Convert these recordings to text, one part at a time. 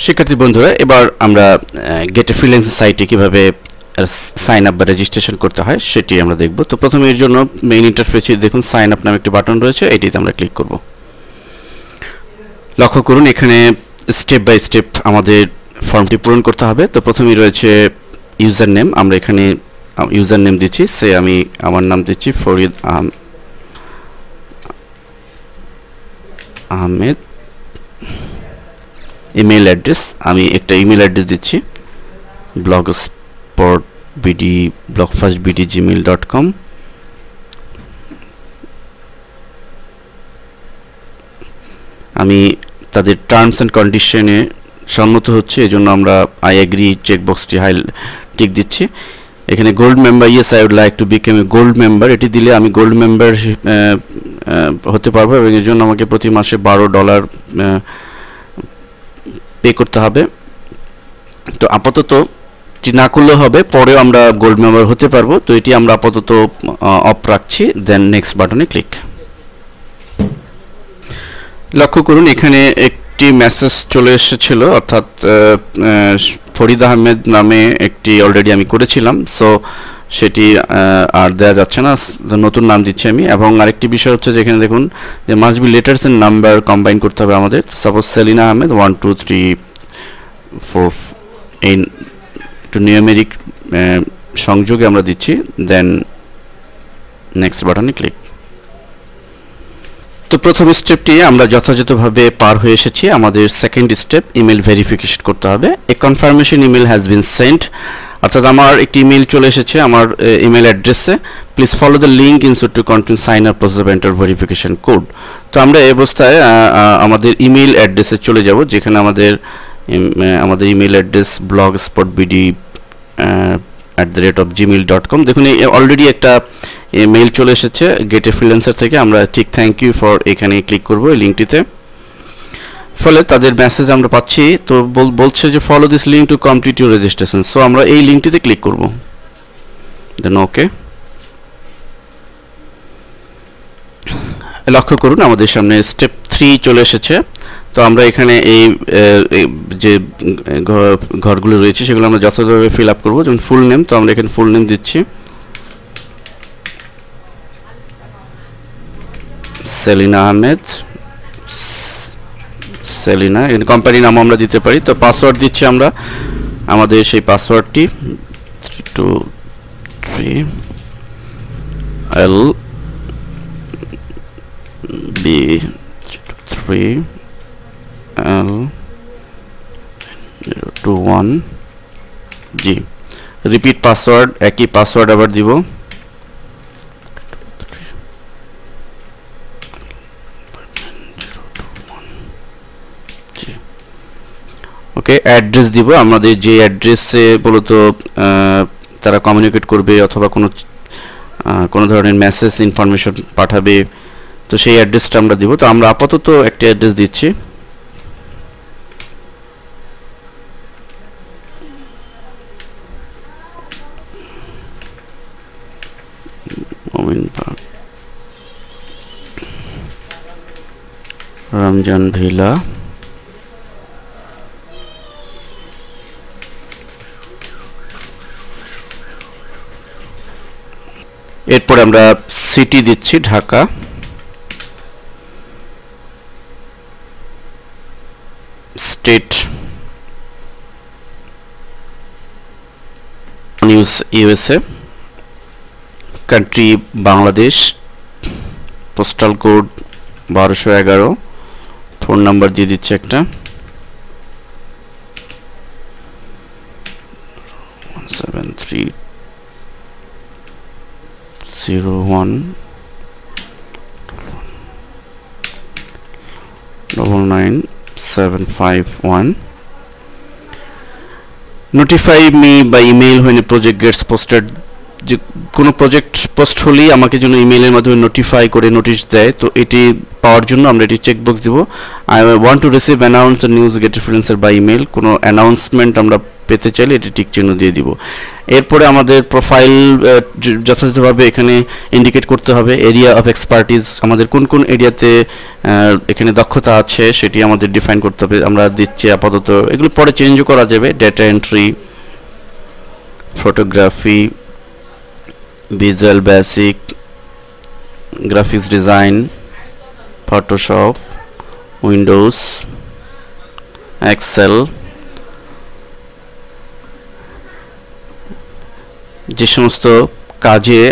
শিক্ষার্থী বন্ধুরা, এবার আমরা গেট এ ফ্রিল্যান্সিং সাইটে কিভাবে সাইন আপ বা রেজিস্ট্রেশন করতে হয় সেটি আমরা দেখব। তো প্রথমে এর জন্য মেইন ইন্টারফেসে দেখুন সাইন আপ নামে একটি বাটন রয়েছে, এটিতে আমরা ক্লিক করব। লক্ষ্য করুন এখানে স্টেপ বাই স্টেপ আমাদের ফর্মটি পূরণ করতে হবে। তো প্রথমেই রয়েছে ইউজার নেম, আমরা এখানে ইউজার নেম দিচ্ছি, সে আমি আমার নাম দিচ্ছি ফরিদ আহমেদ। ইমেল অ্যাড্রেস, আমি একটা ইমেল অ্যাড্রেস দিচ্ছি blogspotbd@gmail.com। আমি তাদের টার্মস অ্যান্ড কন্ডিশনে সম্মত হচ্ছে, এজন্য আমরা আই এগ্রি চেকবক্সটি টিক দিচ্ছি। এখানে gold member, yes I would like to become a gold member, এটি দিলে আমি গোল্ড মেম্বার হতে পারবো এবং এর জন্য আমাকে প্রতি মাসে $12 পে করতে হবে। তো আপাতত না করলেও হবে, পরেও আমরা গোল্ড মেম্বার হতে পারবো। তো এটি আমরা আপাতত অফ রাখছি, দেন নেক্সট বাটনে ক্লিক। লক্ষ্য করুন এখানে একটি মেসেজ চলে এসেছিল, অর্থাৎ ফরিদ আহমেদ নামে একটি অলরেডি আমি করেছিলাম, সো সেটি আর দেওয়া যাচ্ছে না, নতুন নাম দিচ্ছি আমি। এবং আরেকটি বিষয় হচ্ছে যে এখানে দেখুন যে must be letters and number combine করতে হবে আমাদের। সাপোজ সেলিনা আহমেদ 1 2 3 4 এই একটু নিউমেরিক সংযোগে আমরা দিচ্ছি, দেন নেক্সট বাটনে ক্লিক। তো প্রথম স্টেপটি আমরা যথাযথভাবে পার হয়ে এসেছি। আমাদের সেকেন্ড স্টেপ ইমেল ভেরিফিকেশন করতে হবে। A confirmation email has been sent, অর্থাৎ আমার একটি ইমেল চলে এসেছে আমার ইমেল অ্যাড্রেসে। Please follow the link insert to continue sign up process of enter verification code. তো আমরা এই অবস্থায় আমাদের ইমেল অ্যাড্রেসে চলে যাব, যেখানে আমাদের ইমেল অ্যাড্রেস blogspotbd@gmail.com। দেখুন অলরেডি একটা মেইল চলে এসেছে গেট এ ফ্রিল্যান্সার থেকে। আমরা ঠিক থ্যাংক ইউ ফর এখানে ক্লিক করব এই লিঙ্কটিতে। ফলে তাদের মেসেজ আমরা পাচ্ছি, তো বলছে যে follow this link to complete your registration. So আমরা এই লিঙ্কটিতে ক্লিক করব, দেন ওকে। লক্ষ্য করুন আমাদের সামনে স্টেপ 3 চলে এসেছে। তো আমরা এখানে এই যে ঘরগুলো রয়েছে সেগুলো আমরা যথাযথভাবে ফিল আপ করবো। যেমন ফুল নেম, তো আমরা এখানে ফুল নেম দিচ্ছি সেলিনা আহমেদ, সেলিনা। এখানে কোম্পানি নাম আমরা দিতে পারি। তো পাসওয়ার্ড দিচ্ছি আমরা আমাদের সেই পাসওয়ার্ডটি 323LB021G। রিপিট পাসওয়ার্ড, একই পাসওয়ার্ড আবার দিব। ওকে, অ্যাড্রেস দিব আমাদের যে অ্যাড্রেসে মূলত তারা কমিউনিকেট করবে অথবা কোনো ধরনের মেসেজ ইনফরমেশন পাঠাবে, তো সেই অ্যাড্রেসটা আমরা দিব। তো আমরা আপাতত একটা অ্যাড্রেস দিচ্ছি, রমজান ভিলা, এরপরে আমরা সিটি দিচ্ছি Dhaka, state news USA, country Bangladesh, postal code 1211, phone number দিয়ে দিচ্ছি একটা 17301999751। Notify me by email when a project gets posted যে কোনো প্রজেক্ট পোস্ট হলেই আমাকে যেন ইমেইলের মাধ্যমে নোটিফাই করে নোটিশ দেয়, তো এটি পাওয়ার জন্য আমরা এটি চেকবক্স দিব। I want to receive announce news get freelancer by email, কোনো অ্যানাউন্সমেন্ট আমরা পেতে চাইলে এটি টিক চিহ্ন দিয়ে দিব। এরপরে আমাদের প্রোফাইল যথাযথভাবে এখানে ইন্ডিকেট করতে হবে। এরিয়া অফ এক্সপার্টিস, আমাদের কোন কোন এরিয়াতে এখানে দক্ষতা আছে সেটি আমাদের ডিফাইন করতে হবে। আমরা দিচ্ছি আপাতত, এগুলো পরে চেঞ্জও করা যাবে। Data entry, photography, visual basic, graphics design, Photoshop, Windows, Excel, যে সমস্ত কাজে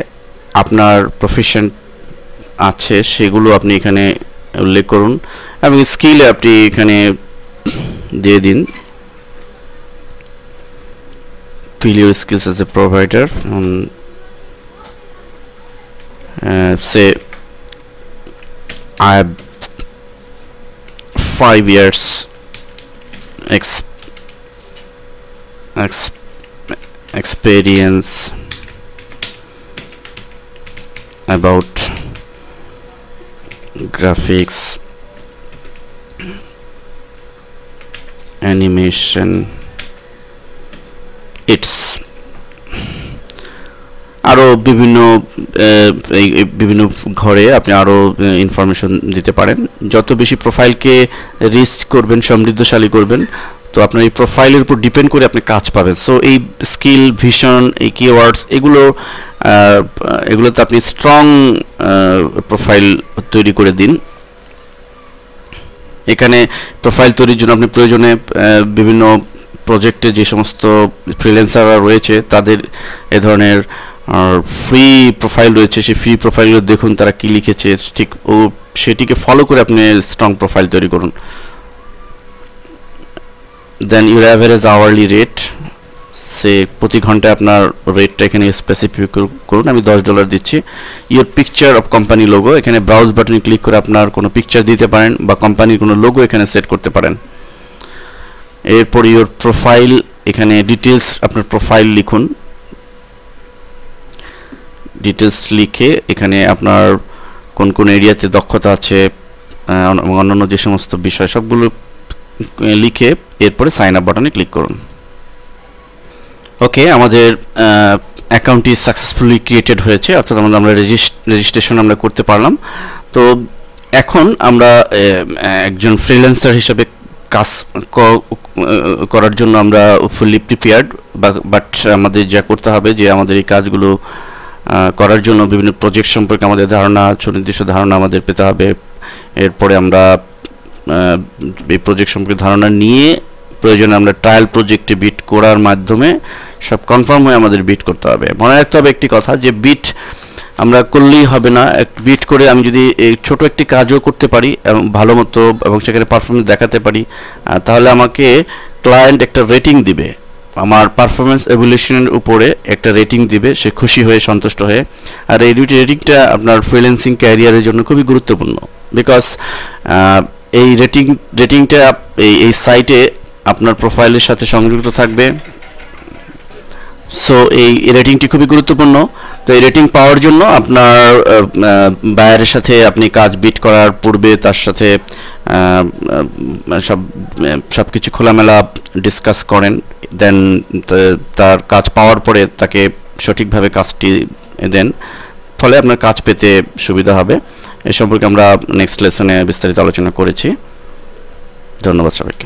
আপনার প্রফেশন আছে সেগুলো আপনি এখানে উল্লেখ করুন এবং স্কিলে আপনি এখানে দিয়ে দিন fill your skills as a provider. Say I have 5 years experience about graphics, animation, it's আরও বিভিন্ন ঘরে আপনি আরও ইনফরমেশন দিতে পারেন। যত বেশি প্রোফাইলকে রিচ করবেন, সমৃদ্ধশালী করবেন, তো আপনার এই প্রোফাইলের উপর ডিপেন্ড করে আপনি কাজ পাবেন। সো এই স্কিল, ভিশন, এই কিওয়ার্ডস এগুলোতে আপনি স্ট্রং প্রোফাইল তৈরি করে দিন। এখানে প্রোফাইল তৈরির জন্য আপনি প্রয়োজনে বিভিন্ন প্রজেক্টে যে সমস্ত ফ্রিল্যান্সাররা রয়েছে তাদের এ ধরনের ফ্রি প্রোফাইল রয়েছে, সেই ফ্রি প্রোফাইলগুলো দেখুন তারা কি লিখেছে, ঠিক সেটিকে ফলো করে আপনি স্ট্রং প্রোফাইল তৈরি করুন। দেন ইউর অ্যাভারেজ আওয়ারলি রেট, সে প্রতি ঘন্টায় আপনার রেটটা এখানে স্পেসিফিক করুন। আমি $10 দিচ্ছি। Your picture of company logo, এখানে ব্রাউজ বাটনে ক্লিক করে আপনার কোনো পিকচার দিতে পারেন বা কোম্পানির কোনো লোগো এখানে সেট করতে পারেন। এরপর ইউর প্রোফাইল, এখানে ডিটেলস, আপনার প্রোফাইল লিখুন। ডিটেলস লিখে এখানে আপনার কোন কোন এরিয়াতে দক্ষতা আছে এবং অন্যান্য যে সমস্ত বিষয় সবগুলো লিখে এরপরে সাইন আপ বাটনে ক্লিক করুন। ওকে, আমাদের অ্যাকাউন্টটি সাকসেসফুলি ক্রিয়েটেড হয়েছে, অর্থাৎ আমরা রেজিস্ট্রেশন আমরা করতে পারলাম। তো এখন আমরা একজন ফ্রিল্যান্সার হিসেবে কাজ করার জন্য আমরা ফুললি প্রিপেয়ার্ড, বাট আমাদের যা করতে হবে যে আমাদের এই কাজগুলো করার জন্য বিভিন্ন প্রজেক্ট সম্পর্কে আমাদের ধারণা, সুনির্দিষ্ট ধারণা আমাদের পেতে হবে। এরপরে আমরা এই প্রজেক্ট সম্পর্কে ধারণা নিয়ে প্রয়োজনে আমরা ট্রায়াল প্রজেক্টে বিট করার মাধ্যমে সব কনফার্ম হয়ে আমাদের বিট করতে হবে। মনে রাখতে হবে একটি কথা, যে বিট আমরা করলেই হবে না। বিট করে আমি যদি এই ছোট একটি কাজও করতে পারি এবং ভালো মতো এবং সেখানে পারফরমেন্স দেখাতে পারি, তাহলে আমাকে ক্লায়েন্ট একটা রেটিং দিবে, আমার পারফরমেন্স এভ্যালুয়েশনের উপরে একটা রেটিং দিবে, সে খুশি হয়ে, সন্তুষ্ট হয়ে। আর এই দুটি রেটিংটা আপনার ফ্রিল্যান্সিং ক্যারিয়ারের জন্য খুবই গুরুত্বপূর্ণ, বিকজ এই রেটিংটা এই সাইটে আপনার প্রোফাইলের সাথে সংযুক্ত থাকবে। সো এই রেটিংটি খুবই গুরুত্বপূর্ণ। তো এই রেটিং পাওয়ার জন্য আপনার বায়ারের সাথে আপনি কাজ বিট করার পূর্বে তার সাথে সব কিছু খোলামেলা ডিসকাস করেন। দেন তার কাজ পাওয়ার পরে তাকে সঠিকভাবে কাজটি দেন, ফলে আপনার কাজ পেতে সুবিধা হবে। এ সম্পর্কে আমরা নেক্সট লেসনে বিস্তারিত আলোচনা করেছি। ধন্যবাদ সবাইকে।